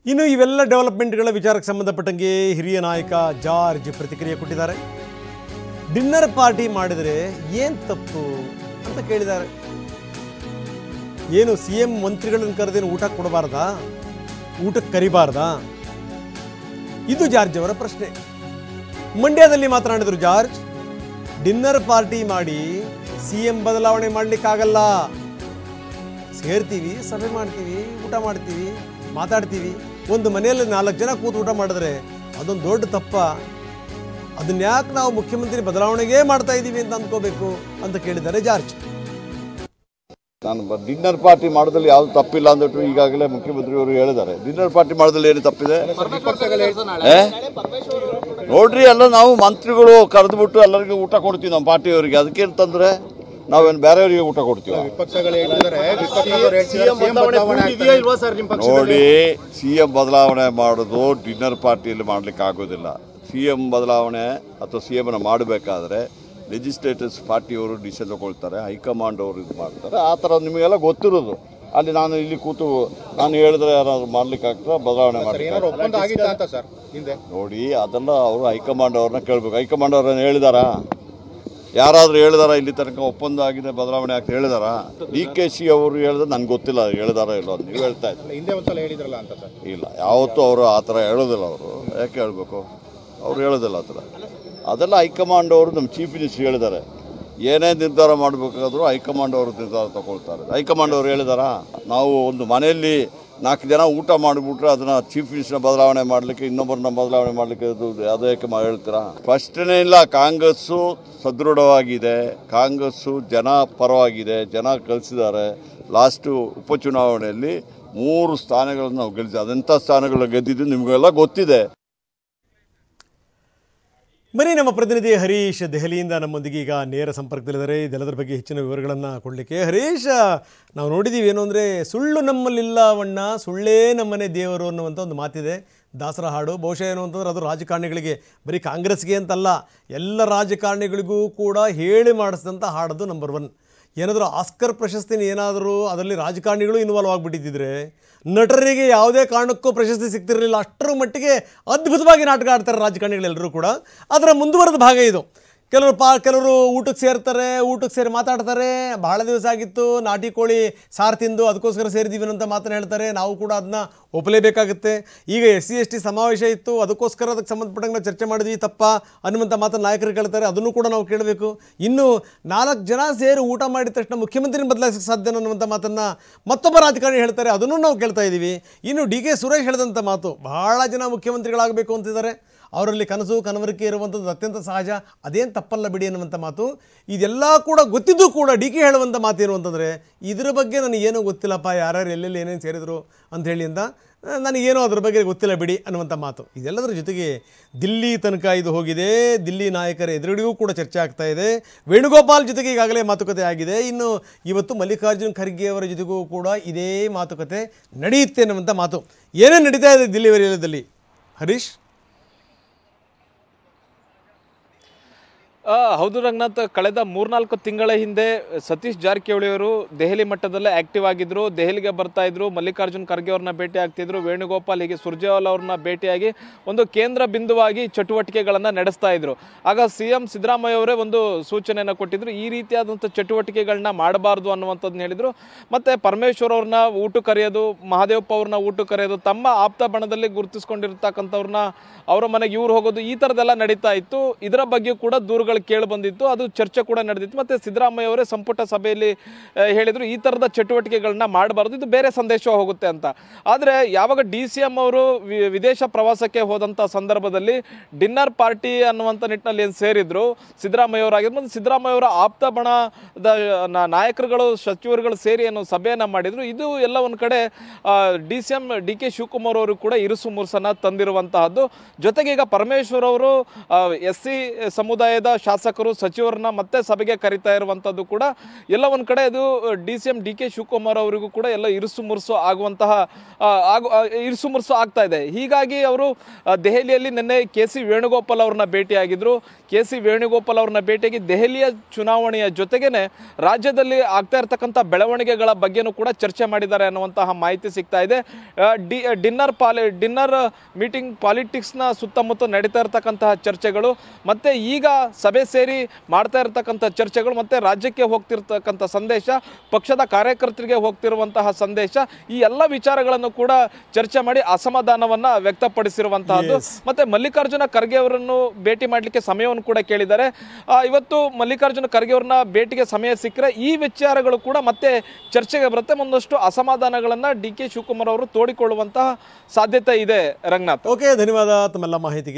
ಇನ್ನು ಇವೆಲ್ಲ ಡೆವಲಪ್ಮೆಂಟ್ಗಳ ವಿಚಾರಕ್ಕೆ ಸಂಬಂಧಪಟ್ಟಂಗೆ ಹಿರಿಯ ನಾಯಕ ಜಾರ್ಜ್ ಪ್ರತಿಕ್ರಿಯೆ ಕೊಟ್ಟಿದ್ದಾರೆ. ಡಿನ್ನರ್ ಪಾರ್ಟಿ ಮಾಡಿದರೆ ಏನು ತಪ್ಪು ಅಂತ ಕೇಳಿದ್ದಾರೆ. ಏನು CM ಮಂತ್ರಿಗಳನ್ನು ಕರೆದೇನು ಊಟ ಕೊಡಬಾರ್ದಾ, ಊಟಕ್ಕೆ ಕರಿಬಾರ್ದಾ? ಇದು ಜಾರ್ಜ್ ಅವರ ಪ್ರಶ್ನೆ. ಮಂಡ್ಯದಲ್ಲಿ ಮಾತನಾಡಿದರು ಜಾರ್ಜ್. ಡಿನ್ನರ್ ಪಾರ್ಟಿ ಮಾಡಿ CM ಬದಲಾವಣೆ ಮಾಡಲಿಕ್ಕಾಗಲ್ಲ. ಸೇರ್ತೀವಿ, ಸಭೆ ಮಾಡ್ತೀವಿ, ಊಟ ಮಾಡ್ತೀವಿ, ಮಾತಾಡ್ತೀವಿ. ಒಂದು ಮನೆಯಲ್ಲಿ 4 ಜನ ಕೂತು ಊಟ ಮಾಡಿದ್ರೆ ಅದೊಂದು ದೊಡ್ಡ ತಪ್ಪ. ಅದನ್ನ ಯಾಕೆ ನಾವು ಮುಖ್ಯಮಂತ್ರಿ ಬದಲಾವಣೆಗೆ ಮಾಡ್ತಾ ಇದ್ದೀವಿ ಅಂತ ಅಂದ್ಕೋಬೇಕು ಅಂತ ಕೇಳಿದ್ದಾರೆ ಜಾರ್ಜ್. ನಾನು ಡಿನ್ನರ್ ಪಾರ್ಟಿ ಮಾಡೋದ್ರಲ್ಲಿ ಯಾವ್ದು ತಪ್ಪಿಲ್ಲ ಅಂದ್ಬಿಟ್ಟು ಈಗಾಗಲೇ ಮುಖ್ಯಮಂತ್ರಿಯವರು ಹೇಳಿದ್ದಾರೆ. ಡಿನ್ನರ್ ಪಾರ್ಟಿ ಮಾಡೋದ್ರಲ್ಲಿ ಏನು ತಪ್ಪಿದೆ? ನೋಡ್ರಿ, ಎಲ್ಲ ನಾವು ಮಂತ್ರಿಗಳು ಕರೆದ್ಬಿಟ್ಟು ಎಲ್ಲರಿಗೂ ಊಟ ಕೊಡ್ತೀವಿ ನಮ್ಮ ಪಾರ್ಟಿಯವರಿಗೆ. ಅದಕ್ಕೇನು ತಂದ್ರೆ ನಾವೇನು ಬೇರೆಯವರಿಗೆ ಊಟ ಕೊಡ್ತೀವಿ? ನೋಡಿ, CM ಬದಲಾವಣೆ ಮಾಡೋದು ಡಿನ್ನರ್ ಪಾರ್ಟಿಯಲ್ಲಿ ಮಾಡ್ಲಿಕ್ಕೆ ಆಗೋದಿಲ್ಲ. CM ಬದಲಾವಣೆ ಅಥವಾ CM ಮಾಡಬೇಕಾದ್ರೆ ಲೆಜಿಸ್ಲೇಟರ್ಸ್ ಪಾರ್ಟಿಯವರು ಡಿಸಿಷನ್ ತಗೊಳ್ತಾರೆ, ಹೈಕಮಾಂಡ್ ಅವರು ಇದು ಮಾಡ್ತಾರೆ. ಆ ಥರ ನಿಮಗೆಲ್ಲ ಗೊತ್ತಿರೋದು. ಅಲ್ಲಿ ನಾನು ಇಲ್ಲಿ ಕೂತು ನಾನು ಹೇಳಿದ್ರೆ ಯಾರಾದ್ರು ಮಾಡ್ಲಿಕ್ಕೆ ಆಗ್ತದೆ? ಬದಲಾವಣೆ ಮಾಡಿ ನೋಡಿ, ಅದೆಲ್ಲ ಅವರು ಹೈಕಮಾಂಡ್ ಅವ್ರನ್ನ ಕೇಳಬೇಕು. ಹೈಕಮಾಂಡ್ ಅವ್ರನ್ನ ಹೇಳಿದಾರಾ? ಯಾರಾದರೂ ಹೇಳಿದಾರ ಇಲ್ಲಿ ತನಕ ಒಪ್ಪಂದ ಆಗಿದೆ ಬದಲಾವಣೆ ಆಗ್ತದೆ ಹೇಳಿದಾರಾ? DKC ಅವರು ಹೇಳಿದ್ರೆ ನನಗೆ ಗೊತ್ತಿಲ್ಲ ಹೇಳಿದಾರ ಇಲ್ಲ ಅಂತ ನೀವು ಹೇಳ್ತಾ ಇದ್ದೀರಿ. ಹಿಂದೆ ಒಂದ್ಸಲ ಹೇಳಿದ್ರಲ್ಲ ಅಂತ ಸರ್. ಇಲ್ಲ, ಯಾವತ್ತೂ ಅವರು ಆ ಥರ ಹೇಳೋದಿಲ್ಲ. ಅವರು ಯಾಕೆ ಹೇಳಬೇಕು? ಅವ್ರು ಹೇಳೋದಿಲ್ಲ ಆ ಥರ. ಅದೆಲ್ಲ ಹೈಕಮಾಂಡ್ ಅವರು ನಮ್ಮ ಚೀಫ್ ಮಿನಿಸ್ಟರ್ ಹೇಳಿದ್ದಾರೆ. ಏನೇ ನಿರ್ಧಾರ ಮಾಡಬೇಕಾದ್ರೂ ಹೈಕಮಾಂಡ್ ಅವರು ನಿರ್ಧಾರ ತಗೊಳ್ತಾರೆ. ಹೈಕಮಾಂಡ್ ಅವರು ಹೇಳಿದಾರಾ? ನಾವು ಒಂದು ಮನೆಯಲ್ಲಿ 4 ಜನ ಊಟ ಮಾಡಿಬಿಟ್ರೆ ಅದನ್ನು ಚೀಫ್ ಮಿನಿಸ್ಟರ್ನ ಬದಲಾವಣೆ ಮಾಡಲಿಕ್ಕೆ, ಇನ್ನೊಬ್ಬರನ್ನ ಬದಲಾವಣೆ ಮಾಡಲಿಕ್ಕೆ ಅದಕ್ಕೆ ಹೇಳ್ತೀರಾ? ಪ್ರಶ್ನೆ ಇಲ್ಲ. ಕಾಂಗ್ರೆಸ್ಸು ಸದೃಢವಾಗಿದೆ, ಕಾಂಗ್ರೆಸ್ಸು ಜನ ಪರವಾಗಿದೆ, ಜನ ಕಳಿಸಿದ್ದಾರೆ. ಲಾಸ್ಟು ಉಪಚುನಾವಣೆಯಲ್ಲಿ 3 ಸ್ಥಾನಗಳನ್ನು ನಾವು ಗೆಲ್ಲಿಸಿದ್ವಿ. ಅದೆಂಥ ಸ್ಥಾನಗಳು ಗೆದ್ದಿದ್ದು ನಿಮಗೆಲ್ಲ ಗೊತ್ತಿದೆ. ಬರೀ ನಮ್ಮ ಪ್ರತಿನಿಧಿ ಹರೀಶ್ ದೆಹಲಿಯಿಂದ ನಮ್ಮೊಂದಿಗೆ ಈಗ ನೇರ ಸಂಪರ್ಕದಲ್ಲಿದ್ದಾರೆ. ಇದೆಲ್ಲದರ ಬಗ್ಗೆ ಹೆಚ್ಚಿನ ವಿವರಗಳನ್ನು ಕೊಡಲಿಕ್ಕೆ. ಹರೀಶ್, ನಾವು ನೋಡಿದ್ದೀವಿ ಏನು ಅಂದರೆ, ಸುಳ್ಳು ನಮ್ಮಲ್ಲಿಲ್ಲವಣ್ಣ, ಸುಳ್ಳೇ ನಮ್ಮನೆ ದೇವರು ಅನ್ನುವಂಥ ಒಂದು ಮಾತಿದೆ, ದಾಸರ ಹಾಡು. ಬಹುಶಃ ಏನು ಅಂತಂದ್ರೆ ಅದು ರಾಜಕಾರಣಿಗಳಿಗೆ, ಬರೀ ಕಾಂಗ್ರೆಸ್ಗೆ ಅಂತಲ್ಲ, ಎಲ್ಲ ರಾಜಕಾರಣಿಗಳಿಗೂ ಕೂಡ ಹೇಳಿ ಮಾಡಿಸಿದಂಥ ಹಾಡೋದು ನಂಬರ್ 1. ಏನಾದರೂ ಆಸ್ಕರ್ ಪ್ರಶಸ್ತಿನ ಏನಾದರೂ ಅದರಲ್ಲಿ ರಾಜಕಾರಣಿಗಳು ಇನ್ವಾಲ್ವ್ ಆಗಿಬಿಟ್ಟಿದ್ದರೆ ನಟರಿಗೆ ಯಾವುದೇ ಕಾರಣಕ್ಕೂ ಪ್ರಶಸ್ತಿ ಸಿಗ್ತಿರಲಿಲ್ಲ. ಅಷ್ಟರ ಮಟ್ಟಿಗೆ ಅದ್ಭುತವಾಗಿ ನಾಟಕ ಆಡ್ತಾರೆ ರಾಜಕಾರಣಿಗಳೆಲ್ಲರೂ ಕೂಡ. ಅದರ ಮುಂದುವರೆದ ಭಾಗ ಇದು. ಕೆಲವರು ಊಟಕ್ಕೆ ಸೇರ್ತಾರೆ, ಊಟಕ್ಕೆ ಸೇರಿ ಮಾತಾಡ್ತಾರೆ. ಬಹಳ ದಿವಸ ಆಗಿತ್ತು ನಾಟಿ ಕೋಳಿ ಸಾರು ತಿಂದು, ಅದಕ್ಕೋಸ್ಕರ ಸೇರಿದ್ದೀವಿ ಅಂತ ಮಾತನ್ನು ಹೇಳ್ತಾರೆ. ನಾವು ಕೂಡ ಅದನ್ನ ಒಪ್ಪಲೇಬೇಕಾಗುತ್ತೆ. ಈಗ SC/ST ಸಮಾವೇಶ ಇತ್ತು, ಅದಕ್ಕೋಸ್ಕರ ಅದಕ್ಕೆ ಸಂಬಂಧಪಟ್ಟಂಗೆ ನಾವು ಚರ್ಚೆ ಮಾಡಿದ್ವಿ, ತಪ್ಪ ಅನ್ನುವಂಥ ಮಾತನ್ನು ನಾಯಕರು ಕೇಳ್ತಾರೆ. ಅದನ್ನು ಕೂಡ ನಾವು ಕೇಳಬೇಕು. ಇನ್ನು 4 ಜನ ಸೇರಿ ಊಟ ಮಾಡಿದ ತಕ್ಷಣ ಮುಖ್ಯಮಂತ್ರಿನ ಬದಲಾಯಿಸಕ್ಕೆ ಸಾಧ್ಯ ಅನ್ನುವಂಥ ಮಾತನ್ನು ಮತ್ತೊಬ್ಬ ರಾಜಕಾರಣಿ ಹೇಳ್ತಾರೆ. ಅದನ್ನು ನಾವು ಕೇಳ್ತಾ ಇದ್ದೀವಿ. ಇನ್ನು DK ಸುರೇಶ್ ಹೇಳಿದಂಥ ಮಾತು, ಬಹಳ ಜನ ಮುಖ್ಯಮಂತ್ರಿಗಳಾಗಬೇಕು ಅಂತಿದ್ದಾರೆ, ಅವರಲ್ಲಿ ಕನಸು ಕನವರಿಕೆ ಇರುವಂಥದ್ದು ಅತ್ಯಂತ ಸಹಜ, ಅದೇನು ತಪ್ಪಲ್ಲ ಬಿಡಿ ಅನ್ನುವಂಥ ಮಾತು. ಇದೆಲ್ಲ ಕೂಡ ಗೊತ್ತಿದ್ದು ಕೂಡ DK ಹೇಳುವಂಥ ಮಾತೇನು ಅಂತಂದರೆ, ಇದರ ಬಗ್ಗೆ ನನಗೇನೂ ಗೊತ್ತಿಲ್ಲಪ್ಪ, ಯಾರ್ಯಾರು ಎಲ್ಲೆಲ್ಲಿ ಏನೇನು ಸೇರಿದ್ರು ಅಂಥೇಳಿ ಅಂತ, ನನಗೇನೋ ಅದ್ರ ಬಗ್ಗೆ ಗೊತ್ತಿಲ್ಲ ಬಿಡಿ ಅನ್ನುವಂಥ ಮಾತು. ಇದೆಲ್ಲದರ ಜೊತೆಗೆ ದಿಲ್ಲಿ ತನಕ ಇದು ಹೋಗಿದೆ. ದಿಲ್ಲಿ ನಾಯಕರ ಎದುರುಗಳಿಗೂ ಕೂಡ ಚರ್ಚೆ ಆಗ್ತಾ ಇದೆ. ವೇಣುಗೋಪಾಲ್ ಜೊತೆಗೆ ಈಗಾಗಲೇ ಮಾತುಕತೆ ಆಗಿದೆ. ಇನ್ನು ಇವತ್ತು ಮಲ್ಲಿಕಾರ್ಜುನ್ ಖರ್ಗೆ ಅವರ ಜೊತೆಗೂ ಕೂಡ ಇದೇ ಮಾತುಕತೆ ನಡೆಯುತ್ತೆ ಅನ್ನುವಂಥ ಮಾತು. ಏನೇನು ನಡೀತಾ ಇದೆ ದಿಲ್ಲಿ ವಲಯದಲ್ಲಿ ಹರೀಶ್? ಹೌದು ರಂಗನಾಥ್, ಕಳೆದ 3-4 ತಿಂಗಳ ಹಿಂದೆ ಸತೀಶ್ ಜಾರಕಿಹೊಳಿ ಅವರು ದೆಹಲಿ ಮಟ್ಟದಲ್ಲೇ ಆಕ್ಟಿವ್ ಆಗಿದ್ರು. ದೆಹಲಿಗೆ ಬರ್ತಾ ಇದ್ರು, ಮಲ್ಲಿಕಾರ್ಜುನ್ ಖರ್ಗೆ ಅವ್ರನ್ನ ಭೇಟಿ ಆಗ್ತಿದ್ರು, ವೇಣುಗೋಪಾಲ್ ಹೀಗೆ ಸುರ್ಜೇವಾಲಾ ಅವ್ರನ್ನ ಭೇಟಿಯಾಗಿ ಒಂದು ಕೇಂದ್ರ ಬಿಂದುವಾಗಿ ಚಟುವಟಿಕೆಗಳನ್ನು ನಡೆಸ್ತಾ ಇದ್ರು. ಆಗ CM ಸಿದ್ದರಾಮಯ್ಯ ಅವರೇ ಒಂದು ಸೂಚನೆಯನ್ನು ಕೊಟ್ಟಿದ್ರು, ಈ ರೀತಿಯಾದಂಥ ಚಟುವಟಿಕೆಗಳನ್ನ ಮಾಡಬಾರ್ದು ಅನ್ನುವಂಥದ್ದನ್ನ ಹೇಳಿದ್ರು. ಮತ್ತೆ ಪರಮೇಶ್ವರ್ ಅವ್ರನ್ನ ಊಟ ಕರೆಯೋದು, ಮಹದೇವಪ್ಪ ಅವ್ರನ್ನ ಊಟ ಕರೆಯೋದು, ತಮ್ಮ ಆಪ್ತ ಬಣದಲ್ಲಿ ಗುರುತಿಸ್ಕೊಂಡಿರ್ತಕ್ಕಂಥವ್ರನ್ನ ಅವರ ಮನೆಗೆ ಇವ್ರು ಹೋಗೋದು, ಈ ಥರದ್ದೆಲ್ಲ ನಡೀತಾ ಇತ್ತು. ಇದರ ಬಗ್ಗೆ ಕೂಡ ದೂರುಗಳು ಕೇಳಿ ಬಂದಿತ್ತು, ಅದು ಚರ್ಚೆ ಕೂಡ ನಡೆದಿತ್ತು. ಮತ್ತೆ ಸಿದ್ದರಾಮಯ್ಯ ಅವರೇ ಸಂಪುಟ ಸಭೆಯಲ್ಲಿ ಹೇಳಿದ್ರು, ಈ ಥರದ ಚಟುವಟಿಕೆಗಳನ್ನ ಮಾಡಬಾರ್ದು, ಇದು ಬೇರೆ ಸಂದೇಶ ಹೋಗುತ್ತೆ ಅಂತ. ಆದರೆ ಯಾವಾಗ DCM ಅವರು ವಿದೇಶ ಪ್ರವಾಸಕ್ಕೆ ಹೋದಂಥ ಸಂದರ್ಭದಲ್ಲಿ ಡಿನ್ನರ್ ಪಾರ್ಟಿ ಅನ್ನುವಂಥ ನಿಟ್ಟಿನಲ್ಲಿ ಏನು ಸೇರಿದ್ರು ಸಿದ್ದರಾಮಯ್ಯ ಅವರಾಗಿರ್ಬೋದು, ಸಿದ್ದರಾಮಯ್ಯ ಅವರ ಆಪ್ತ ಬಣದ ನಾಯಕರುಗಳು, ಸಚಿವರುಗಳು ಸೇರಿ ಏನು ಸಭೆಯನ್ನು ಮಾಡಿದ್ರು, ಇದು ಎಲ್ಲ ಒಂದು ಕಡೆ DCM DK ಶಿವಕುಮಾರ್ ಅವರು ಕೂಡ ಇರುಸು ಮುರುಸನ್ನ ತಂದಿರುವಂತಹದ್ದು. ಜೊತೆಗೆ ಈಗ ಪರಮೇಶ್ವರ್ ಅವರು SC ಸಮುದಾಯದ ಶಾಸಕರು ಸಚಿವರನ್ನ ಮತ್ತೆ ಸಭೆಗೆ ಕರೀತಾ ಇರುವಂಥದ್ದು ಕೂಡ ಎಲ್ಲ ಒಂದು ಕಡೆ ಇದು DCM DK ಶಿವಕುಮಾರ್ ಅವರಿಗೂ ಕೂಡ ಎಲ್ಲ ಇರುಸು ಮುರುಸು ಆಗುವಂತಹ ಇರುಸು ಮುರುಸು ಆಗ್ತಾ ಇದೆ. ಹೀಗಾಗಿ ಅವರು ದೆಹಲಿಯಲ್ಲಿ ನಿನ್ನೆ KC ವೇಣುಗೋಪಾಲ್ ಅವ್ರನ್ನ ಭೇಟಿಯಾಗಿದ್ರು. KC ವೇಣುಗೋಪಾಲ್ ಅವ್ರನ್ನ ಭೇಟಿಯಾಗಿ ದೆಹಲಿಯ ಚುನಾವಣೆಯ ಜೊತೆಗೇನೆ ರಾಜ್ಯದಲ್ಲಿ ಆಗ್ತಾ ಇರ್ತಕ್ಕಂಥ ಬೆಳವಣಿಗೆಗಳ ಬಗ್ಗೆನೂ ಕೂಡ ಚರ್ಚೆ ಮಾಡಿದ್ದಾರೆ ಅನ್ನುವಂತಹ ಮಾಹಿತಿ ಸಿಗ್ತಾ ಇದೆ. ಡಿನ್ನರ್ ಮೀಟಿಂಗ್ ಪಾಲಿಟಿಕ್ಸ್ನ ಸುತ್ತಮುತ್ತ ನಡೀತಾ ಇರತಕ್ಕಂತಹ ಚರ್ಚೆಗಳು ಮತ್ತೆ ಈಗ ಸಭೆ ಸೇರಿ ಮಾಡ್ತಾ ಇರತಕ್ಕಂಥ ಚರ್ಚೆಗಳು ಮತ್ತೆ ರಾಜ್ಯಕ್ಕೆ ಹೋಗ್ತಿರ್ತಕ್ಕಂಥ ಸಂದೇಶ, ಪಕ್ಷದ ಕಾರ್ಯಕರ್ತರಿಗೆ ಹೋಗ್ತಿರುವಂತಹ ಸಂದೇಶ, ಈ ಎಲ್ಲ ವಿಚಾರಗಳನ್ನು ಕೂಡ ಚರ್ಚೆ ಮಾಡಿ ಅಸಮಾಧಾನವನ್ನ ವ್ಯಕ್ತಪಡಿಸಿರುವಂತಹದ್ದು. ಮತ್ತೆ ಮಲ್ಲಿಕಾರ್ಜುನ ಖರ್ಗೆ ಅವರನ್ನು ಭೇಟಿ ಮಾಡಲಿಕ್ಕೆ ಸಮಯವನ್ನು ಕೂಡ ಕೇಳಿದ್ದಾರೆ. ಇವತ್ತು ಮಲ್ಲಿಕಾರ್ಜುನ ಖರ್ಗೆ ಅವರನ್ನ ಭೇಟಿಗೆ ಸಮಯ ಸಿಕ್ಕರೆ ಈ ವಿಚಾರಗಳು ಕೂಡ ಮತ್ತೆ ಚರ್ಚೆಗೆ ಬರುತ್ತೆ. ಒಂದಷ್ಟು ಅಸಮಾಧಾನಗಳನ್ನ DK ಶಿವಕುಮಾರ್ ಅವರು ತೋಡಿಕೊಳ್ಳುವಂತಹ ಸಾಧ್ಯತೆ ಇದೆ. ರಂಗನಾಥ್, ಓಕೆ, ಧನ್ಯವಾದ ತಮ್ಮೆಲ್ಲ ಮಾಹಿತಿಗೆ.